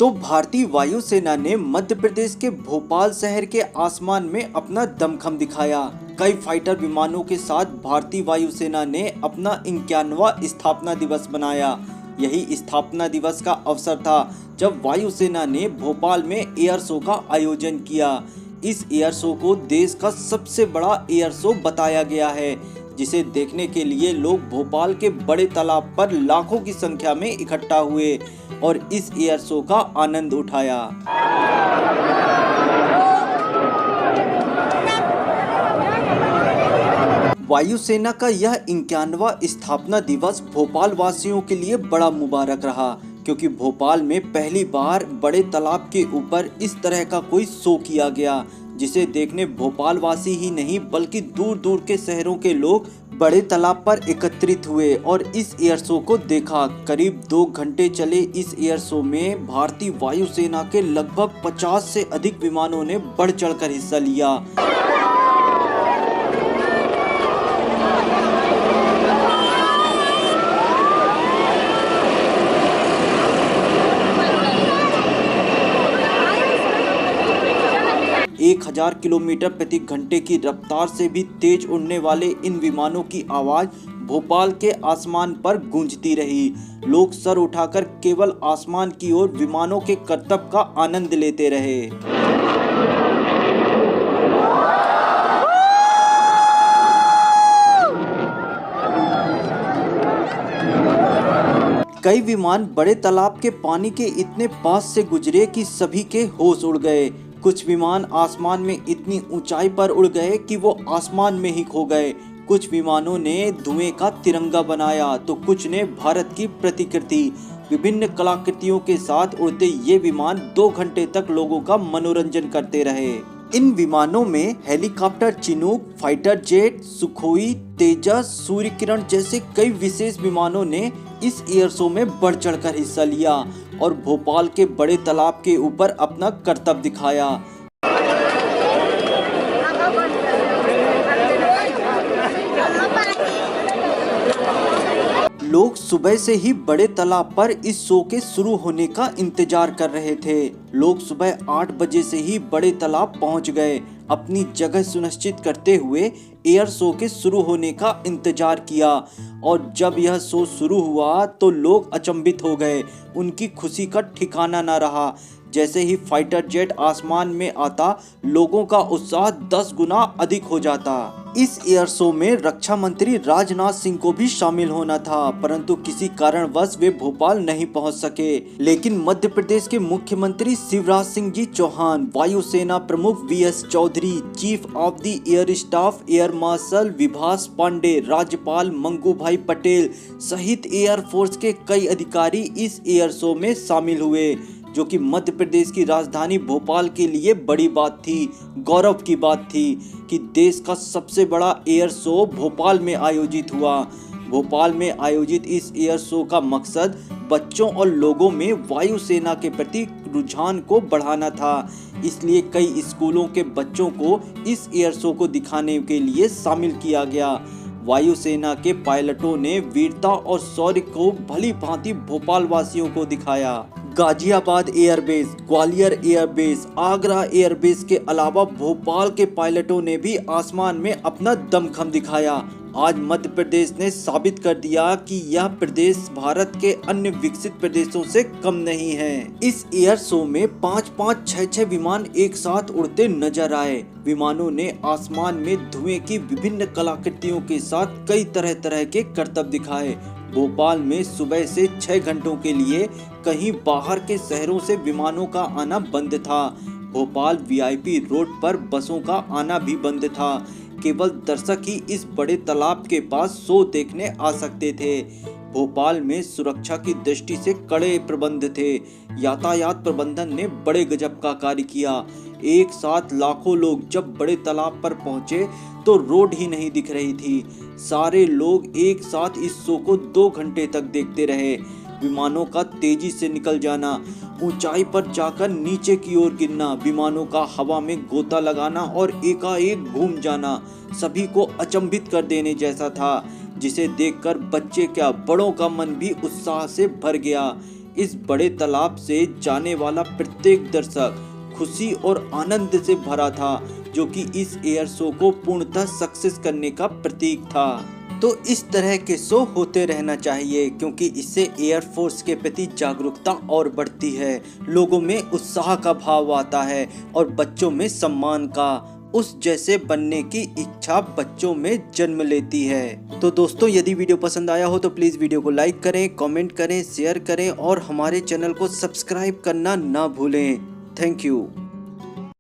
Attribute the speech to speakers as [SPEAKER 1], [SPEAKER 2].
[SPEAKER 1] तो भारतीय वायुसेना ने मध्य प्रदेश के भोपाल शहर के आसमान में अपना दमखम दिखाया। कई फाइटर विमानों के साथ भारतीय वायुसेना ने अपना 51वां स्थापना दिवस मनाया। यही स्थापना दिवस का अवसर था जब वायुसेना ने भोपाल में एयर शो का आयोजन किया। इस एयर शो को देश का सबसे बड़ा एयर शो बताया गया है, जिसे देखने के लिए लोग भोपाल के बड़े तालाब पर लाखों की संख्या में इकट्ठा हुए और इस एयर शो का आनंद उठाया। वायुसेना का यह 51वां स्थापना दिवस भोपाल वासियों के लिए बड़ा मुबारक रहा, क्योंकि भोपाल में पहली बार बड़े तालाब के ऊपर इस तरह का कोई शो किया गया, जिसे देखने भोपाल वासी ही नहीं बल्कि दूर दूर के शहरों के लोग बड़े तालाब पर एकत्रित हुए और इस एयर शो को देखा। करीब 2 घंटे चले इस एयर शो में भारतीय वायुसेना के लगभग 50 से अधिक विमानों ने बढ़ चढ़कर हिस्सा लिया। एक 1000 किलोमीटर प्रति घंटे की रफ्तार से भी तेज उड़ने वाले इन विमानों की आवाज भोपाल के आसमान पर गूंजती रही। लोग सर उठाकर केवल आसमान की ओर विमानों के करतब का आनंद लेते रहे। कई विमान बड़े तालाब के पानी के इतने पास से गुजरे कि सभी के होश उड़ गए। कुछ विमान आसमान में इतनी ऊंचाई पर उड़ गए कि वो आसमान में ही खो गए। कुछ विमानों ने धुएं का तिरंगा बनाया तो कुछ ने भारत की प्रतिकृति। विभिन्न कलाकृतियों के साथ उड़ते ये विमान 2 घंटे तक लोगों का मनोरंजन करते रहे। इन विमानों में helicopter, Chinook, fighter jet, Sukhoi, Tejas, Surya Kiran जैसे कई विशेष विमानों ने इस एयर शो में बढ़ चढ़कर हिस्सा लिया और भोपाल के बड़े तालाब के ऊपर अपना करतब दिखाया। लोग सुबह से ही बड़े तालाब पर इस शो के शुरू होने का इंतजार कर रहे थे। लोग सुबह 8 बजे से ही बड़े तालाब पहुंच गए। अपनी जगह सुनिश्चित करते हुए एयर शो के शुरू होने का इंतजार किया और जब यह शो शुरू हुआ तो लोग अचंभित हो गए। उनकी खुशी का ठिकाना न रहा। जैसे ही फाइटर जेट आसमान में आता, लोगों का उत्साह 10 गुना अधिक हो जाता। इस एयर शो में रक्षा मंत्री राजनाथ सिंह को भी शामिल होना था, परंतु किसी कारणवश वे भोपाल नहीं पहुंच सके। लेकिन मध्य प्रदेश के मुख्यमंत्री शिवराज सिंह जी चौहान, वायुसेना प्रमुख VS Chaudhari, chief of the air staff air marshal Vibhas Pandey, राज्यपाल मंगू भाई पटेल सहित एयर फोर्स के कई अधिकारी इस एयर शो में शामिल हुए, जो कि मध्य प्रदेश की राजधानी भोपाल के लिए बड़ी बात थी, गौरव की बात थी कि देश का सबसे बड़ा एयर शो भोपाल में आयोजित हुआ। भोपाल में आयोजित इस एयर शो का मकसद बच्चों और लोगों में वायुसेना के प्रति रुझान को बढ़ाना था। इसलिए कई स्कूलों के बच्चों को इस एयर शो को दिखाने के लिए शामिल किया गया। वायुसेना के पायलटों ने वीरता और शौर्य को भली भांति भोपाल वासियों को दिखाया। Ghaziabad airbase, Gwalior airbase, Agra airbase के अलावा भोपाल के पायलटों ने भी आसमान में अपना दमखम दिखाया। आज मध्य प्रदेश ने साबित कर दिया कि यह प्रदेश भारत के अन्य विकसित प्रदेशों से कम नहीं है। इस एयर शो में 5-5, 6-6 विमान एक साथ उड़ते नजर आए। विमानों ने आसमान में धुएं की विभिन्न कलाकृतियों के साथ कई तरह तरह के करतब दिखाए। भोपाल में सुबह से 6 घंटों के लिए कहीं बाहर के शहरों से विमानों का आना बंद था। भोपाल वीआईपी रोड पर बसों का आना भी बंद था। केवल दर्शक ही इस बड़े तालाब के पास शो देखने आ सकते थे। भोपाल में सुरक्षा की दृष्टि से कड़े प्रबंध थे। यातायात प्रबंधन ने बड़े गजब का कार्य किया। एक साथ लाखों लोग जब बड़े तालाब पर पहुंचे तो रोड ही नहीं दिख रही थी। सारे लोग एक साथ इस शो को 2 घंटे तक देखते रहे। विमानों का तेजी से निकल जाना, ऊंचाई पर जाकर नीचे की ओर गिरना, विमानों का हवा में गोता लगाना और एकाएक घूम जाना सभी को अचंभित कर देने जैसा था, जिसे देखकर बच्चे क्या बड़ों का मन भी उत्साह से भर गया। इस बड़े तालाब से जाने वाला प्रत्येक दर्शक खुशी और आनंद से भरा था, जो कि इस एयर शो को पूर्णतः सक्सेस करने का प्रतीक था। तो इस तरह के शो होते रहना चाहिए, क्योंकि इससे एयर फोर्स के प्रति जागरूकता और बढ़ती है, लोगों में उत्साह का भाव आता है और बच्चों में सम्मान का, उस जैसे बनने की इच्छा बच्चों में जन्म लेती है। तो दोस्तों, यदि वीडियो पसंद आया हो तो प्लीज़ वीडियो को लाइक करें, कमेंट करें, शेयर करें और हमारे चैनल को सब्सक्राइब करना ना भूलें। Thank you.